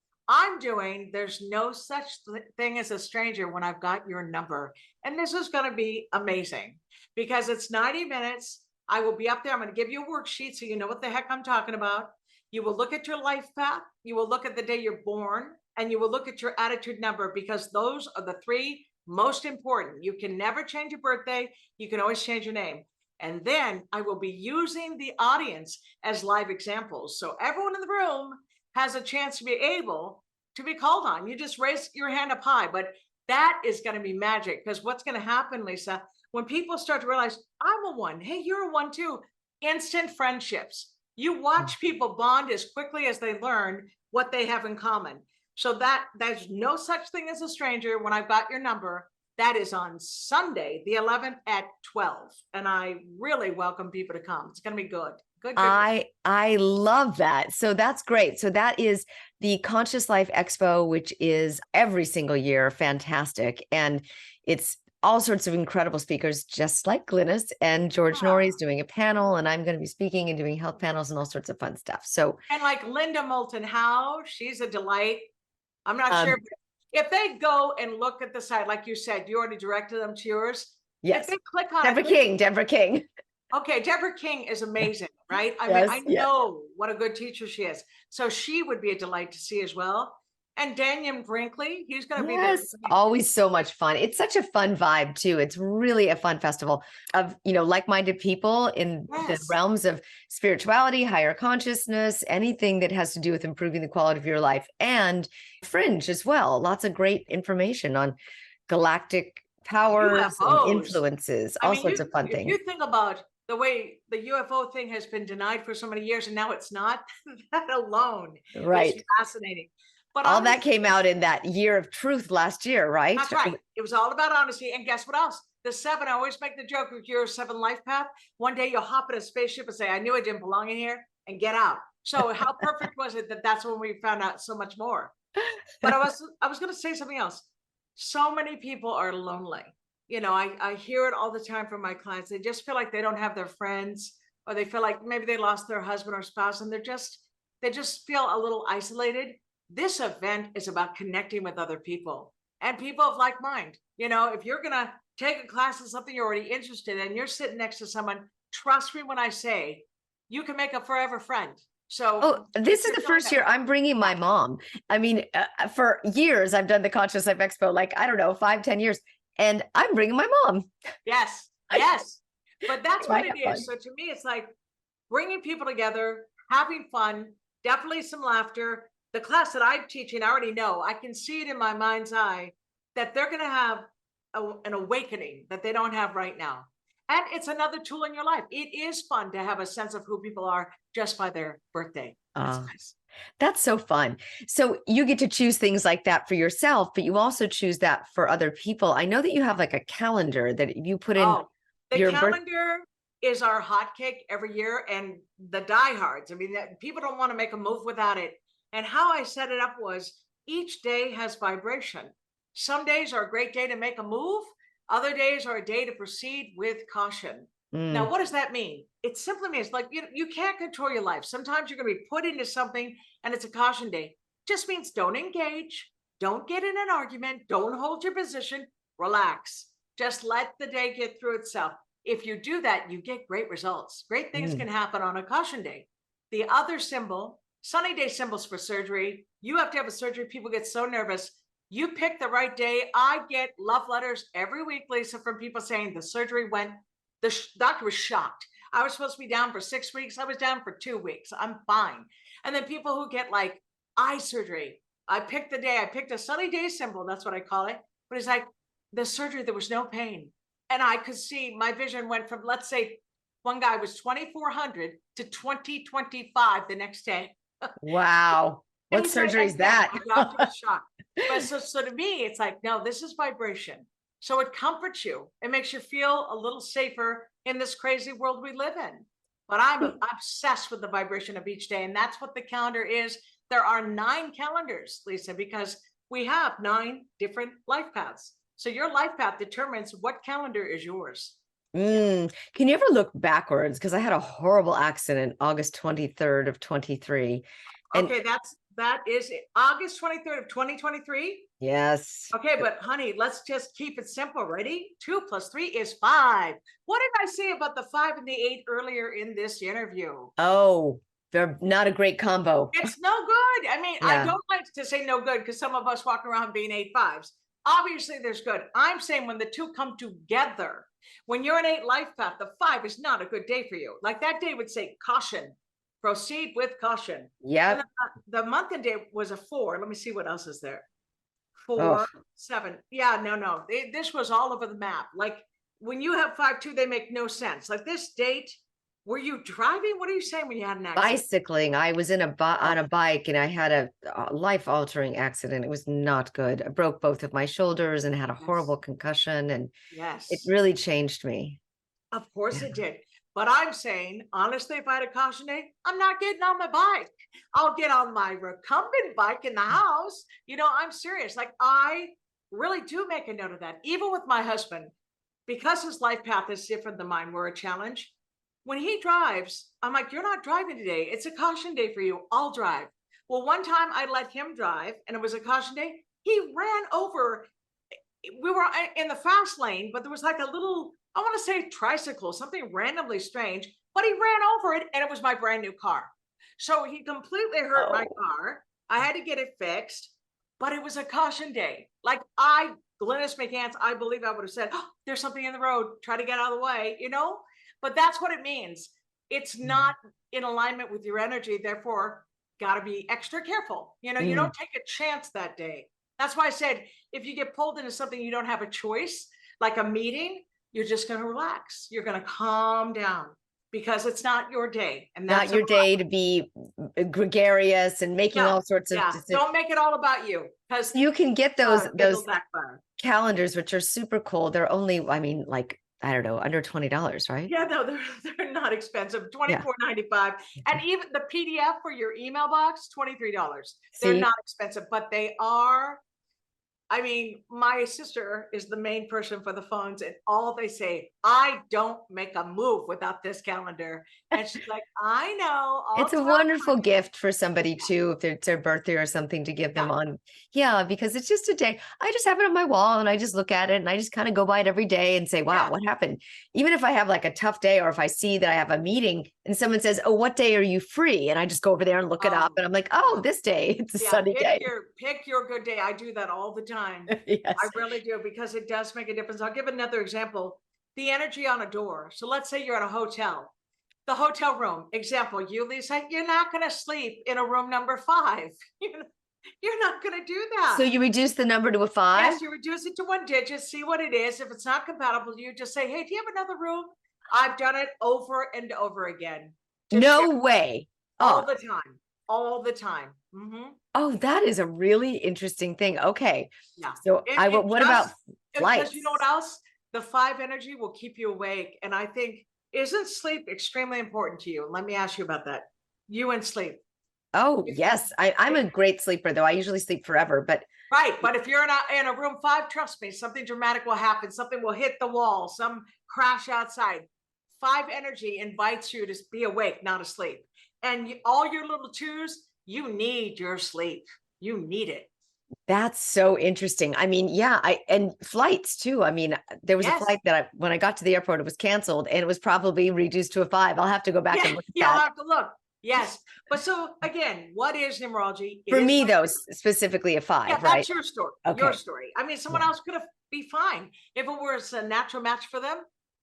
there's no such thing as a stranger when I've got your number. And this is going to be amazing because it's 90 minutes. I will be up there. I'm going to give you a worksheet so you know what the heck I'm talking about. You will look at your life path. You will look at the day you're born, and you will look at your attitude number, because those are the 3 most important. You can never change your birthday. You can always change your name. And then I will be using the audience as live examples. So everyone in the room has a chance to be able to be called on. You just raise your hand up high, but that is going to be magic, because what's going to happen, Lisa, when people start to realize I'm a one, hey, you're a one too, instant friendships. You watch people bond as quickly as they learn what they have in common. So that there's no such thing as a stranger. When I've got your number, that is on Sunday, the 11th at 12. And I really welcome people to come. It's going to be good. Good. I love that. So that's great. So that is the Conscious Life Expo, which is every single year fantastic. And it's all sorts of incredible speakers, just like Glynis, and George Norrie is doing a panel, and I'm going to be speaking and doing health panels and all sorts of fun stuff. So, and like Linda Moulton Howe, she's a delight. I'm not sure if they go and look at the site, like you said, you already directed them to yours. Yes. If they click on Deborah King. Okay, Deborah King is amazing, right? I Yes, mean, I know what a good teacher she is. So she would be a delight to see as well. And Daniel Brinkley, he's going to be there. Always so much fun. It's such a fun vibe too. It's really a fun festival of, like-minded people in the realms of spirituality, higher consciousness, anything that has to do with improving the quality of your life, and fringe as well. Lots of great information on galactic powers and influences, all sorts of fun things. You think about the way the UFO thing has been denied for so many years, and now it's not, that alone is fascinating. But all that came out in that year of truth last year, right? That's right. It was all about honesty. And guess what else? The 7, I always make the joke with your 7 life path. One day you'll hop in a spaceship and say, I knew I didn't belong in here, and get out. So how perfect was it that that's when we found out so much more? But I was going to say something else. So many people are lonely. I hear it all the time from my clients. They just feel like they don't have their friends, or they feel like maybe they lost their husband or spouse, and they just feel a little isolated. This event is about connecting with other people and people of like mind. If you're going to take a class in something you're already interested in, you're sitting next to someone, trust me when I say you can make a forever friend. So this is the first year I'm bringing my mom. I mean, for years I've done the Conscious Life Expo, like, I don't know, 5-10 years, and I'm bringing my mom. Yes. But that's what it is. So to me, it's like bringing people together, having fun, definitely some laughter. The class that I'm teaching, I already know, I can see it in my mind's eye that they're going to have an awakening that they don't have right now. And it's another tool in your life. It is fun to have a sense of who people are just by their birthday. That's nice. That's so fun. So you get to choose things like that for yourself, but you also choose that for other people. I know that you have like a calendar that you put in. The calendar is our hotcake every year, and the diehards. I mean, people don't want to make a move without it. And how I set it up was each day has vibration. Some days are a great day to make a move. Other days are a day to proceed with caution. Now, what does that mean? It simply means like you can't control your life. Sometimes you're going to be put into something and it's a caution day. Just means don't engage. Don't get in an argument. Don't hold your position. Relax. Just let the day get through itself. If you do that, you get great results. Great things can happen on a caution day. The other symbol, sunny day symbols for surgery. You have to have a surgery. People get so nervous. You pick the right day. I get love letters every week, Lisa, from people saying the surgery went, the doctor was shocked. I was supposed to be down for 6 weeks. I was down for 2 weeks. I'm fine. And then people who get like eye surgery. I picked the day. I picked a sunny day symbol. That's what I call it. But it's like the surgery, there was no pain. And I could see my vision went from, let's say, one guy was 2,400 to 2025 the next day. Wow. What surgery is that? The doctor was shocked. But so to me, it's like, no, this is vibration. So it comforts you. It makes you feel a little safer in this crazy world we live in. But I'm obsessed with the vibration of each day. And that's what the calendar is. There are 9 calendars, Lisa, because we have 9 different life paths. So your life path determines what calendar is yours. Can you ever look backwards? Because I had a horrible accident August 23rd of 23. Okay, that is August 23rd of 2023. Yes. Okay, but honey, let's just keep it simple. Ready? 2 + 3 is 5. What did I say about the 5 and the 8 earlier in this interview? Oh, they're not a great combo. It's no good. I mean, I don't like to say no good because some of us walk around being 8 5s. Obviously, there's good. I'm saying when the two come together, when you're an 8 life path, the 5 is not a good day for you. Like that day would say caution, proceed with caution. And Yep. the month and day was a 4. Let me see what else is there. Oh, 4, 7. Yeah, no. This was all over the map. Like when you have 5 2, they make no sense. Like this date, were you driving? What are you saying when you had an accident? bicycling. I was in on Oh, a bike and I had a life-altering accident. It was not good. I broke both of my shoulders and had a yes. horrible concussion, and it Yes. really changed me. Of course Yeah. it did. But I'm saying, honestly, if I had a caution day, I'm not getting on my bike. I'll get on my recumbent bike in the house. I'm serious. Like, I really do make a note of that. Even with my husband, because his life path is different than mine, we're a challenge. When he drives, I'm like, you're not driving today. It's a caution day for you. I'll drive. Well, one time I let him drive and it was a caution day. He ran over. We were in the fast lane, but there was like a little, I want to say tricycle, something randomly strange, but he ran over it and it was my brand new car. So he completely hurt my Oh, car. I had to get it fixed, but it was a caution day. Like Glynis McCants, I believe I would have said, oh, there's something in the road, try to get out of the way. But that's what it means. It's mm, not in alignment with your energy. Therefore, got to be extra careful. You mm. don't take a chance that day. That's why I said, if you get pulled into something you don't have a choice, like a meeting, you're just going to relax. You're going to calm down because it's not your day. And Not that's a your day to be gregarious and making no. all sorts of Yeah. decisions. Don't make it all about you because You can get those it'll those backfire. calendars, which are super cool. They're only, I mean, like, I don't know, under $20, right? Yeah, no, they're not expensive. Yeah. 24.95, and even the PDF for your email box, $23. They're See, not expensive, but they are. I mean, my sister is the main person for the phones, and all they say, I don't make a move without this calendar. And she's like, I know, I'll it's a tell wonderful you. gift for somebody too, if it's their birthday or something, to give them Yeah, on. Yeah, because it's just a day. I just have it on my wall and I just look at it and I just kind of go by it every day and say, wow, yeah. what happened? Even if I have like a tough day, or if I see that I have a meeting and someone says, oh, what day are you free? And I just go over there and look it up and I'm like, oh, Yeah. this day, it's a Yeah, sunny day. pick your good day. I do that all the time. I Yes. really do because it does make a difference. I'll give another example. The energy on a door. So let's say you're at a hotel. The hotel room. Example, you Lisa, you're not going to sleep in a room number 5. You're not going to do So that. you reduce the number to a 5? Yes, you reduce it to 1 digit, see what it is. If it's not compatible, you just say, hey, do you have another room? I've done it over and over again. Just No way. all Oh, the time. All the time. oh, that is a really interesting thing. Okay. Yeah. So It what about just because you know what flights? else? The 5 energy will keep you awake. And I think, isn't sleep extremely important to you? Let me ask you about that. You and sleep. Oh, If you yes. I'm if a great sleeper, though. I usually sleep forever, but right, but if you're in a room 5, trust me, something dramatic will happen. Something will hit the wall, some crash outside. 5 energy invites you to be awake, not asleep. And all your little 2s, you need your sleep. You need it. that's so interesting. I mean, yeah, and flights too. I mean, there was a Yes. flight that when I got to the airport, it was canceled and it was probably reduced to a 5. I'll have to go back Yeah, and look at you'll that. have to look. Yes. But so again, what is numerology? It For is me, what though, it is. specifically a Yeah, 5, right? that's your story. Your Okay. story. I mean, someone Yeah. else could have be fine. If it was a natural match for them,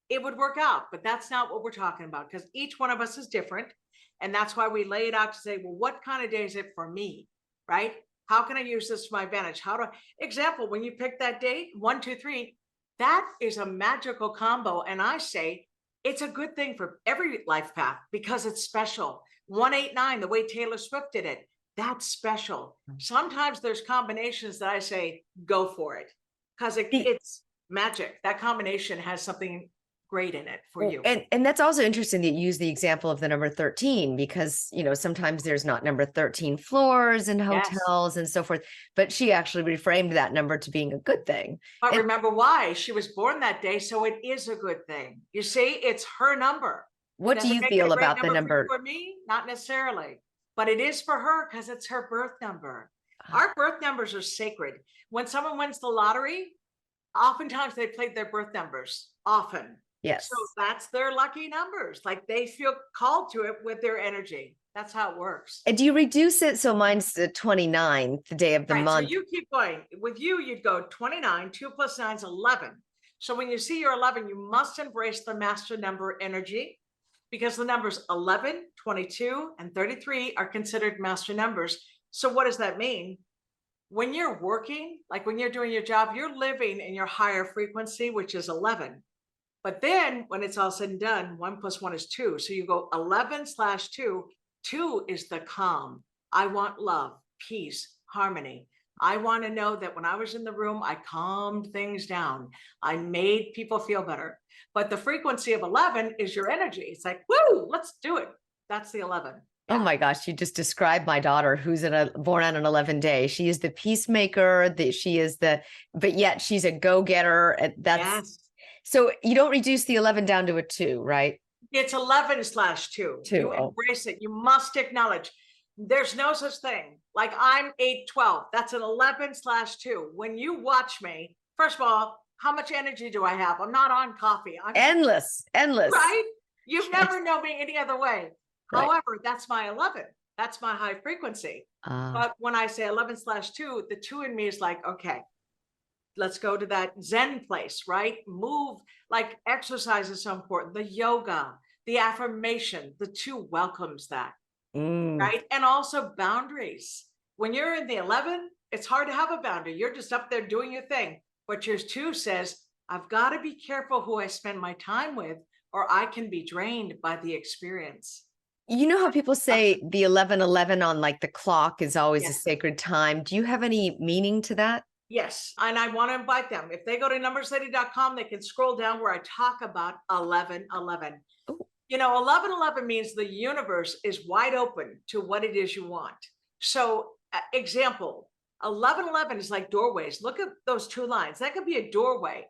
it would work out. But that's not what we're talking about because each one of us is different. And that's why we lay it out to say, well, what kind of day is it for me? Right? How can I use this to my advantage? Example, when you pick that date, 1, 2, 3, that is a magical combo. And I say it's a good thing for every life path because it's special. 189, the way Taylor Swift did it, that's special. Sometimes there's combinations that I say, go for it because The it's magic. That combination has something great in it for Well, you. and that's also interesting that you use the example of the number 13, because sometimes there's not number 13 floors in Yes. hotels and so forth, but she actually reframed that number to being a good thing. But And remember why? She was born that day, so it is a good thing. You see, it's her number. what do Does it you make it a feel great about the number for you number? or me? Not necessarily. But it is for her because it's her birth number. Ah, Our birth numbers are sacred. When someone wins the lottery, oftentimes they played their birth numbers, often. So yes. that's their lucky numbers. Like they feel called to it with their energy. That's how it works. And do you reduce it? So mine's the 29th, the day of the Right. So month. you keep going. With you, you'd go 29, 2 plus 9 is 11. So when you see your 11, you must embrace the master number energy, because the numbers 11, 22, and 33 are considered master numbers. So what does that mean? When you're working, like when you're doing your job, you're living in your higher frequency, which is 11. But then when it's all said and done, 1 plus 1 is 2. So you go 11/2. 2 is the calm. I want love, peace, harmony. I want to know that when I was in the room, I calmed things down. I made people feel better. But the frequency of 11 is your energy. It's like, woo, let's do it. That's the 11. Oh my gosh, you just described my daughter who's born on an 11 day. She is the peacemaker, but yet she's a go-getter. Yes. So you don't reduce the 11 down to a 2, right? It's 11/2. 2. You embrace it. You must acknowledge there's no such thing. Like I'm 8/12. That's an 11/2. When you watch me, first of all, how much energy do I have? I'm not on coffee. I'm endless. right. You've never known me any other way. Right. However, that's my 11. That's my high frequency. But when I say 11/2, the 2 in me is like, okay, let's go to that Zen place, right? Move, like exercise is so important. The yoga, the affirmation, the 2 welcomes that, right? And also boundaries. When you're in the 11, it's hard to have a boundary. You're just up there doing your thing. But your 2 says, I've got to be careful who I spend my time with, or I can be drained by the experience. You know how people say the 11:11 on like the clock is always a Yes. sacred time. Do you have any meaning to that? Yes. And I want to invite them. If they go to numberslady.com, they can scroll down where I talk about 11:11. Ooh. You know, 11:11 means the universe is wide open to what it is you want. So, example, 11:11 is like doorways. Look at those 2 lines. That could be a doorway.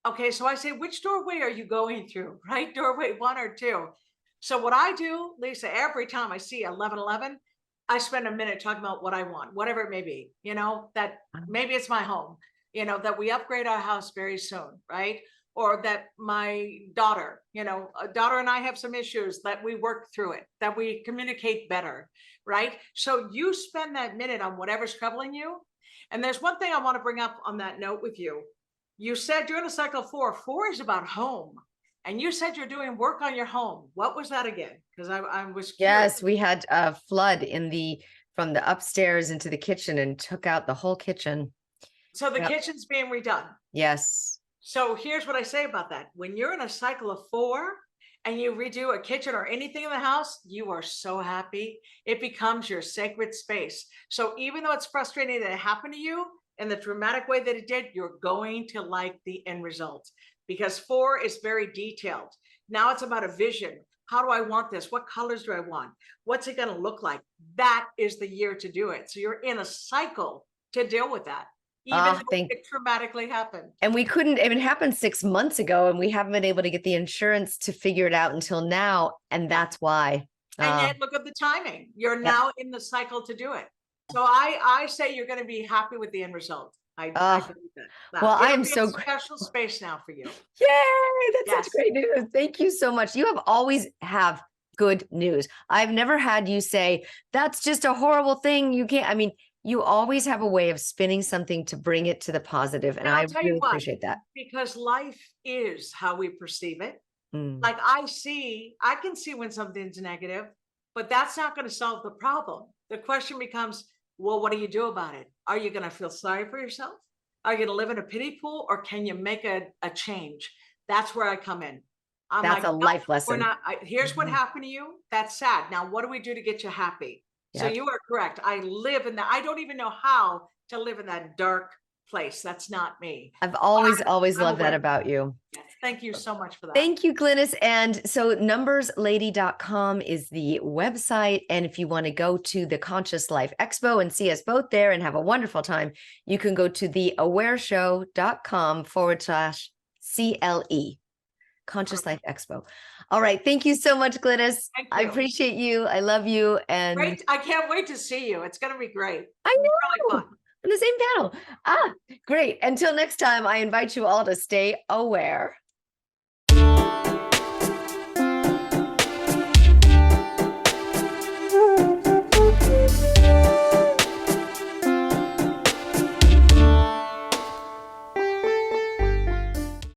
Okay. So I say, which doorway are you going through? Right? Doorway 1 or 2. So what I do, Lisa, every time I see 11:11, I spend a minute talking about what I want, whatever it may be, that maybe it's my home, that we upgrade our house very soon, right? Or that my daughter, a daughter and I have some issues, that we work through it, that we communicate better, right? So you spend that minute on whatever's troubling you. And there's one thing I want to bring up on that note with you. You said you're in a cycle of 4. 4 is about home. And you said you're doing work on your home. What was that again? Because I was curious. Yes, we had a flood from the upstairs into the kitchen and took out the whole kitchen. So the kitchen's being redone. Yes. So here's what I say about that. When you're in a cycle of 4 and you redo a kitchen or anything in the house, you are so happy. It becomes your sacred space. So even though it's frustrating that it happened to you in the dramatic way that it did, you're going to like the end result. Because 4 is very detailed. Now it's about a vision. How do I want this? What colors do I want? What's it going to look like? That is the year to do it. So you're in a cycle to deal with that, even though it traumatically happened. And we couldn't, it happened 6 months ago, and we haven't been able to get the insurance to figure it out until now. And that's why. And yet look at the timing. You're now in the cycle to do it. So I say you're going to be happy with the end result. I believe that. Well, I am so special space now for you. Yay! That's such great news. Thank you so much. You always have good news. I've never had you say that's just a horrible thing. You can't. I mean, you always have a way of spinning something to bring it to the positive, and I really appreciate that. Because life is how we perceive it. Like I can see when something's negative, but that's not going to solve the problem. The question becomes, well, what do you do about it? Are you going to feel sorry for yourself? Are you going to live in a pity pool, or can you make a change? That's where I come in. That's a life lesson. Here's what happened to you. That's sad. Now, what do we do to get you happy? So you are correct. I live in that. I don't even know how to live in that dark place. That's not me. I've always loved that about you. Yes. Thank you so much for that. Thank you, Glynis. And so numberslady.com is the website. And if you want to go to the Conscious Life Expo and see us both there and have a wonderful time, you can go to theawareshow.com/CLE. Conscious Life Expo. All right. Thank you so much, Glynis. I appreciate you. I love you. And great. I can't wait to see you. It's going to be great. I know. Really fun. On the same panel. Great. Until next time, I invite you all to stay aware.